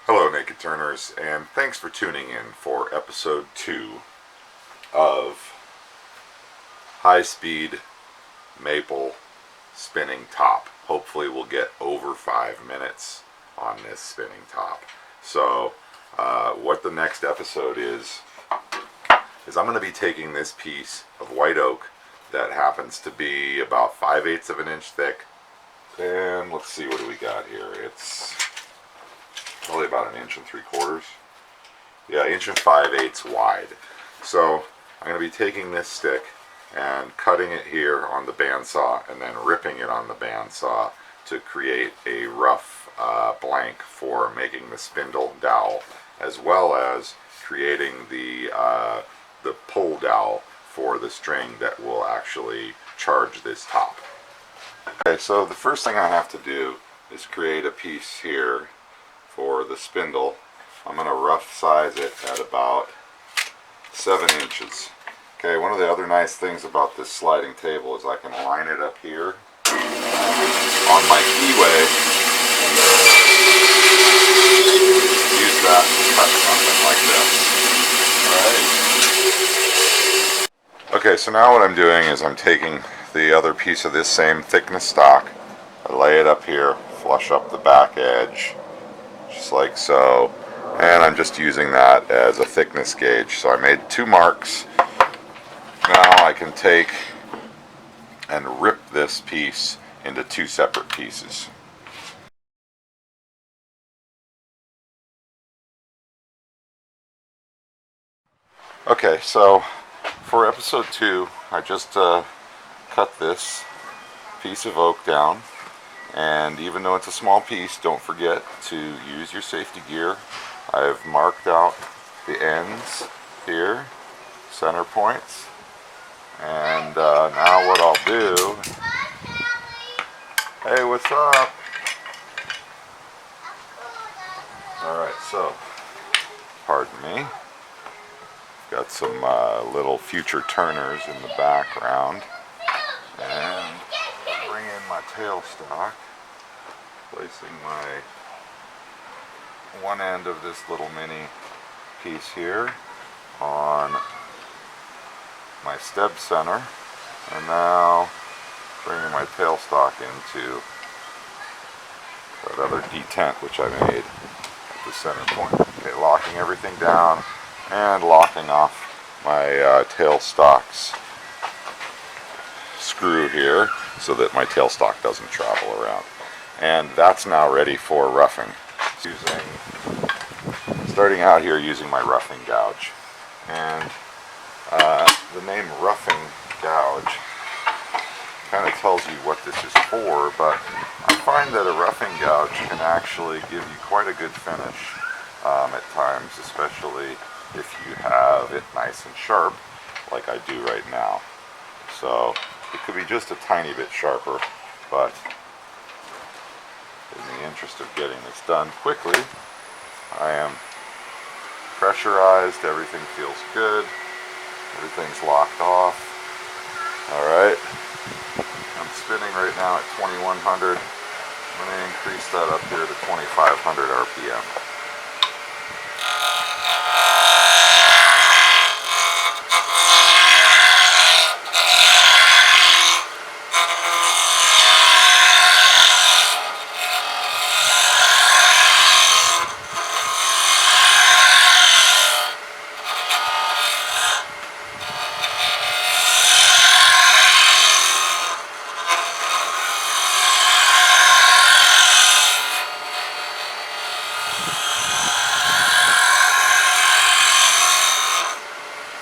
Hello, Naked Turners, and thanks for tuning in for episode 2 of High Speed Maple Spinning Top. Hopefully, we'll get over 5 minutes on this spinning top. So, what the next episode is I'm going to be taking this piece of white oak that happens to be about 5/8 of an inch thick, and let's see, what do we got here? It's probably about 1 3/4 inches. Yeah, 1 5/8 wide. So I'm going to be taking this stick and cutting it here on the bandsaw and then ripping it on the bandsaw to create a rough blank for making the spindle dowel, as well as creating the pull dowel for the string that will actually charge this top. Okay, so the first thing I have to do is create a piece here for the spindle. I'm going to rough size it at about 7 inches. Okay, one of the other nice things about this sliding table is I can line it up here on my keyway and use that to cut something like this. Alright. Okay, so now what I'm doing is I'm taking the other piece of this same thickness stock, I lay it up here, flush up the back edge, just like so, and I'm just using that as a thickness gauge. So I made 2 marks. Now I can take and rip this piece into 2 separate pieces. Okay, so for episode 2 I just cut this piece of oak down, and even though it's a small piece, don't forget to use your safety gear. I've marked out the ends here, center points, and now what I'll do, hey, what's up? Alright, so, pardon me, got some little future turners in the background, and bring in my tailstock, placing my one end of this little mini piece here on my steb center, and now bringing my tailstock into that other detent which I made at the center point. Okay, locking everything down and locking off my tailstock's screw here so that my tailstock doesn't travel around. And that's now ready for roughing. Starting out here using my roughing gouge. And the name roughing gouge kind of tells you what this is for, but I find that a roughing gouge can actually give you quite a good finish at times, especially if you have it nice and sharp like I do right now. So it could be just a tiny bit sharper, but in the interest of getting this done quickly, I am pressurized, everything feels good, everything's locked off. Alright, I'm spinning right now at 2100. I'm going to increase that up here to 2500 RPM.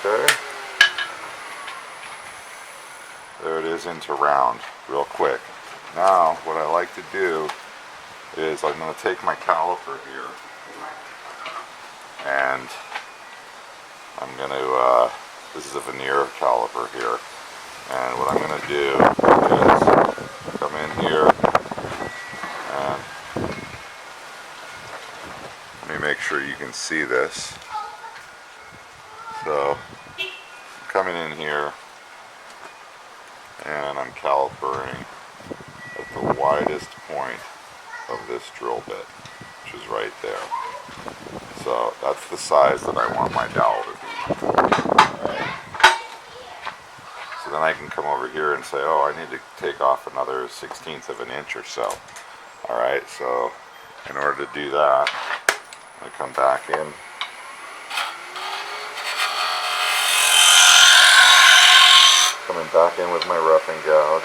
Okay, there it is into round real quick. Now what I like to do is I'm going to take my caliper here and I'm going to, this is a veneer caliper here, and what I'm going to do is come in here and let me make sure you can see this. So I'm coming in here and I'm calipering at the widest point of this drill bit, which is right there. So that's the size that I want my dowel to be. Right. So then I can come over here and say, oh, I need to take off another 1/16 of an inch or so. Alright, so in order to do that, I come back in. Coming back in with my roughing gouge.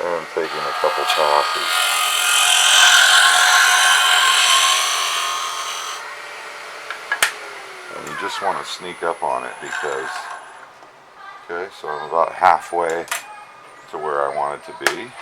And taking a couple passes. And you just want to sneak up on it because, okay, so I'm about halfway to where I want it to be. And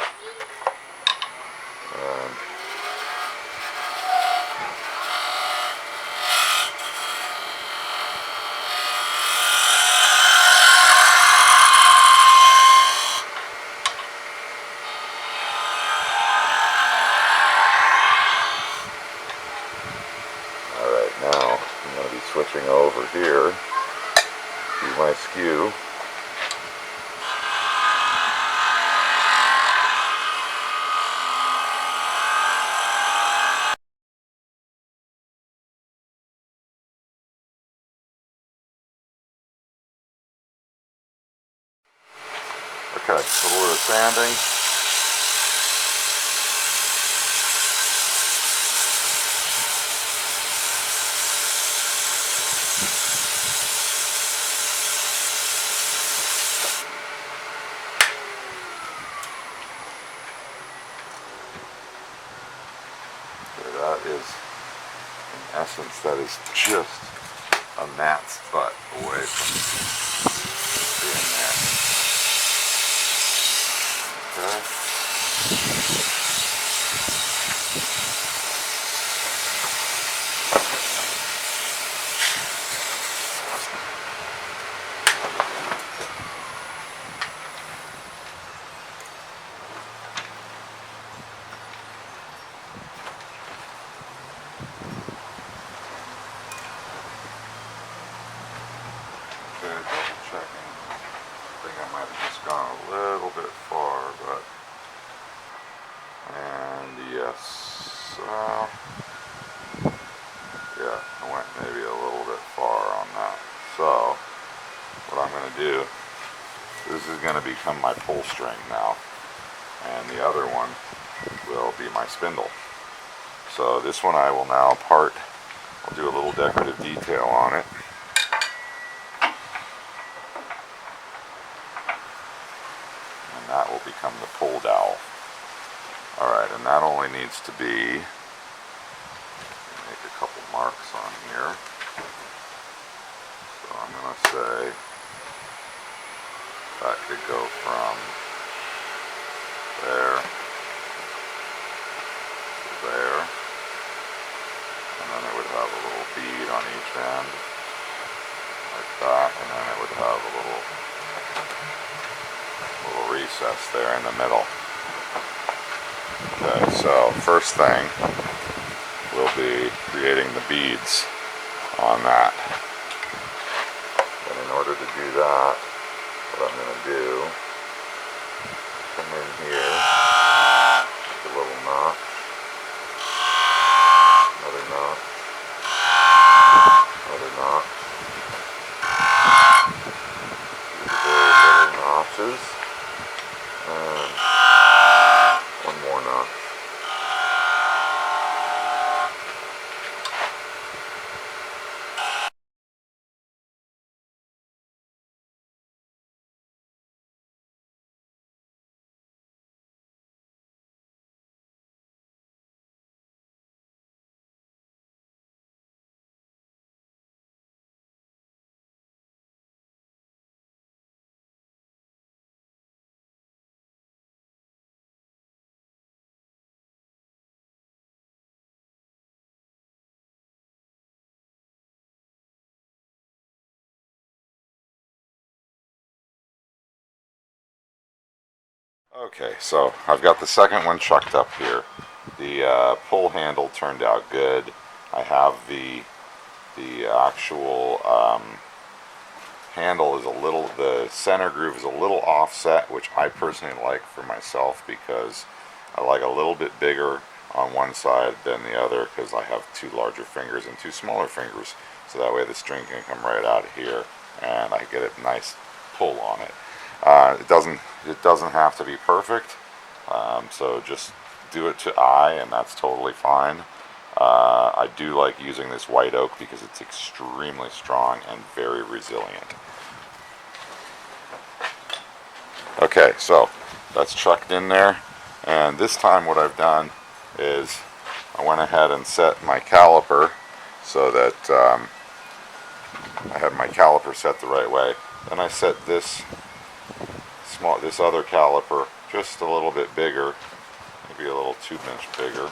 alright, now I'm going to be switching over here to my skew. Okay, a little bit of sanding. Okay, that is, in essence, that is just a gnat's butt away from being there. Okay. Okay, double checking. I think I might have just gone a little bit far, but, and yes, yeah, I went maybe a little bit far on that. So, what I'm going to do, this is going to become my pull string now, and the other one will be my spindle. So this one I will now part, I'll do a little decorative detail on it. And that will become the pull dowel. Alright, and that only needs to be, make a couple marks on here. So I'm going to say that could go from there to there. And then it would have a little bead on each end, like that, and then it would have a little recess there in the middle. Okay, so first thing will be creating the beads on that. And in order to do that, what I'm going to do, come in here, make a little knot. Another knot, another knot, little notches, and one more knot. Okay, so I've got the second one chucked up here. The pull handle turned out good. I have the actual handle is the center groove is a little offset, which I personally like for myself because I like a little bit bigger on one side than the other because I have two larger fingers and two smaller fingers, so that way the string can come right out of here and I get a nice pull on it. It doesn't have to be perfect, so just do it to eye and that's totally fine. I do like using this white oak because it's extremely strong and very resilient. Okay, so that's chucked in there, and this time what I've done is I went ahead and set my caliper so that I have my caliper set the right way. Then I set this other caliper just a little bit bigger, maybe a little 2" bigger.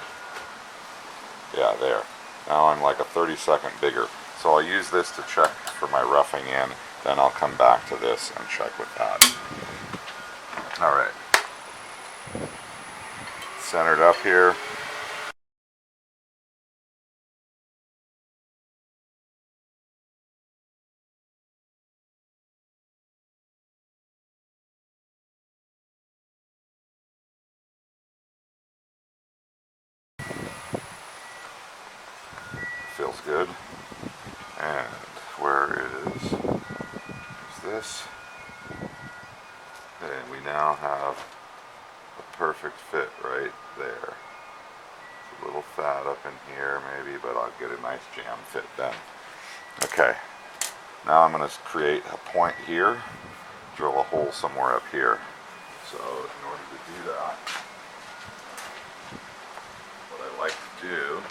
Yeah, there. Now I'm like a 32nd bigger. So I'll use this to check for my roughing in, then I'll come back to this and check with that. Alright. Centered up here. Feels good. And where is this? And we now have a perfect fit right there. It's a little fat up in here maybe, but I'll get a nice jam fit then. Okay, now I'm going to create a point here, drill a hole somewhere up here. So in order to do that, what I like to do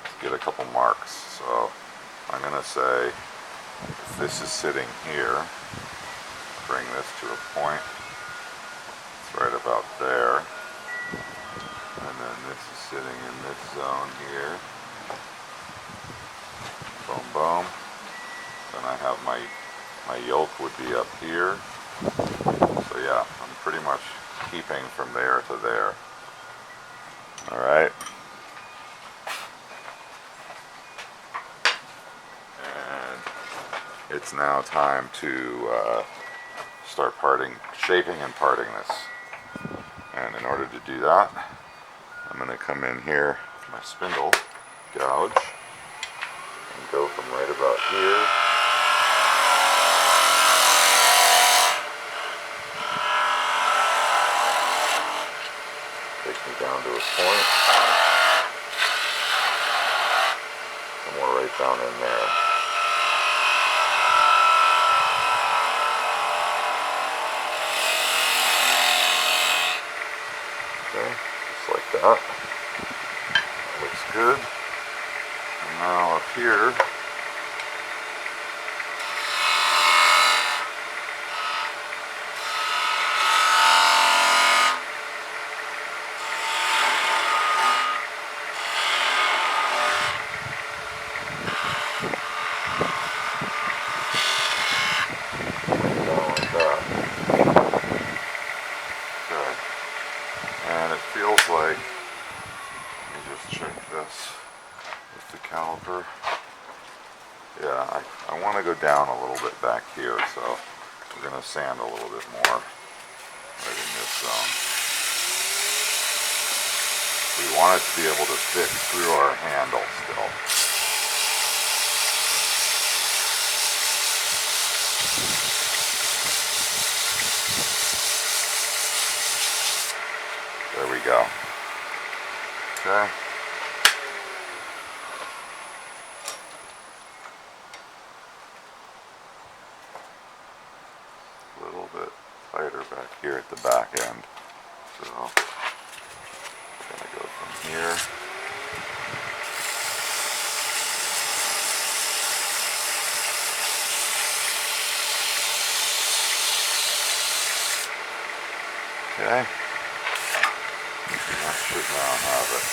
is get a couple marks. So I'm going to say, if this is sitting here, bring this to a point. It's right about there. And then this is sitting in this zone here. Boom, boom. Then I have my yoke would be up here. So yeah, I'm pretty much keeping from there to there. Alright. And it's now time to start shaping and parting this. And in order to do that, I'm going to come in here with my spindle, gouge, and go from right about here takes me down to a point, somewhere right down in there. Okay, just like that. That looks good. And now up here, like that. Okay. And it feels like, let me just check this with the caliper. Yeah, I want to go down a little bit back here, so we're going to sand a little bit more right in this zone. We want it to be able to fit through our handle still. There we go. Okay. A little bit tighter back here at the back end. So I'm gonna go from here. Okay. That should now have it.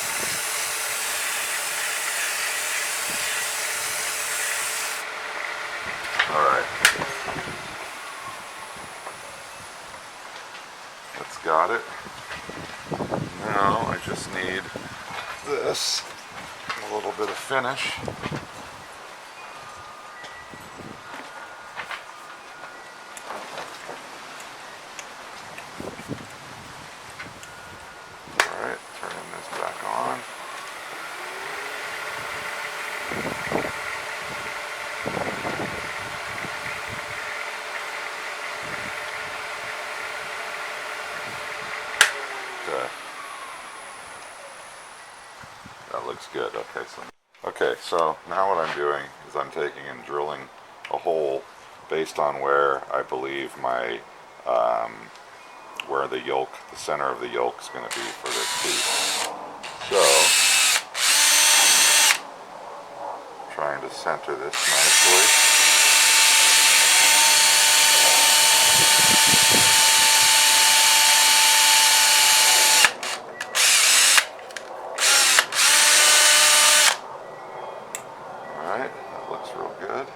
Alright. That's got it. Now I just need this, a little bit of finish. that looks good. Okay, so now what I'm doing is I'm taking and drilling a hole based on where I believe my where the yolk, the center of the yolk, is going to be for this piece. So, trying to center this nicely. Alright, that looks real good.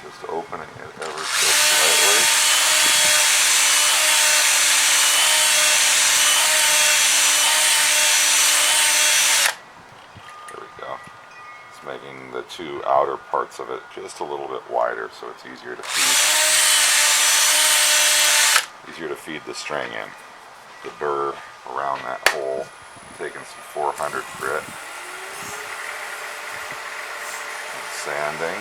Just opening it ever so slightly. There we go. It's making the two outer parts of it just a little bit wider so it's easier to feed the string in. The burr around that hole, taking some 400 grit, and sanding,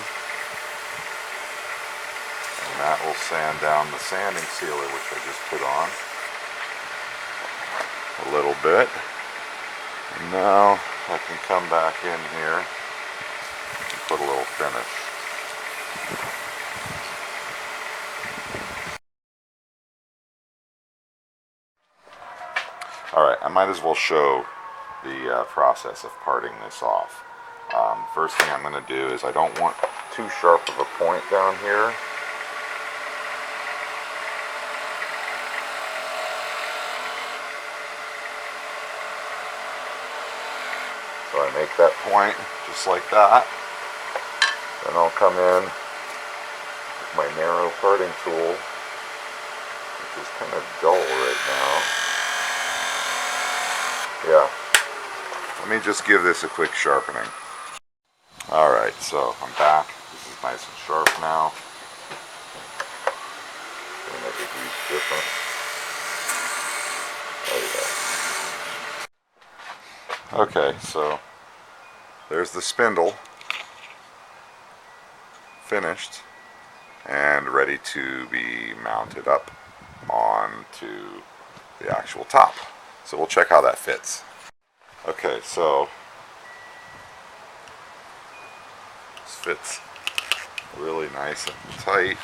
and that will sand down the sanding sealer, which I just put on a little bit. And now I can come back in here and put a little finish. Alright, I might as well show the process of parting this off. First thing I'm going to do is I don't want too sharp of a point down here. So I make that point just like that. Then I'll come in with my narrow parting tool, which is kind of dull right now. Yeah, let me just give this a quick sharpening. Alright, so I'm back. This is nice and sharp now. It's going to make a huge difference. There you go. Okay, so there's the spindle finished and ready to be mounted up onto the actual top. So we'll check how that fits. Okay, so this fits really nice and tight,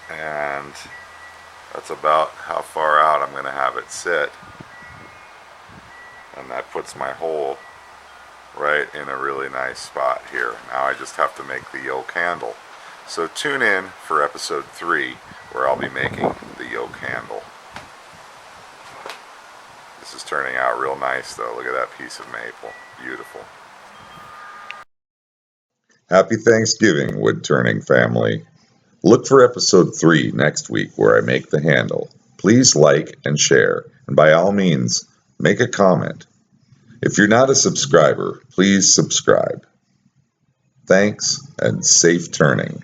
and that's about how far out I'm going to have it sit, and that puts my hole right in a really nice spot here. Now I just have to make the yoke handle. So tune in for episode 3 where I'll be making the yoke handle. This is turning out real nice though. Look at that piece of maple. Beautiful. Happy Thanksgiving, wood turning family. Look for episode 3 next week where I make the handle. Please like and share, and by all means, make a comment. If you're not a subscriber, please subscribe. Thanks and safe turning.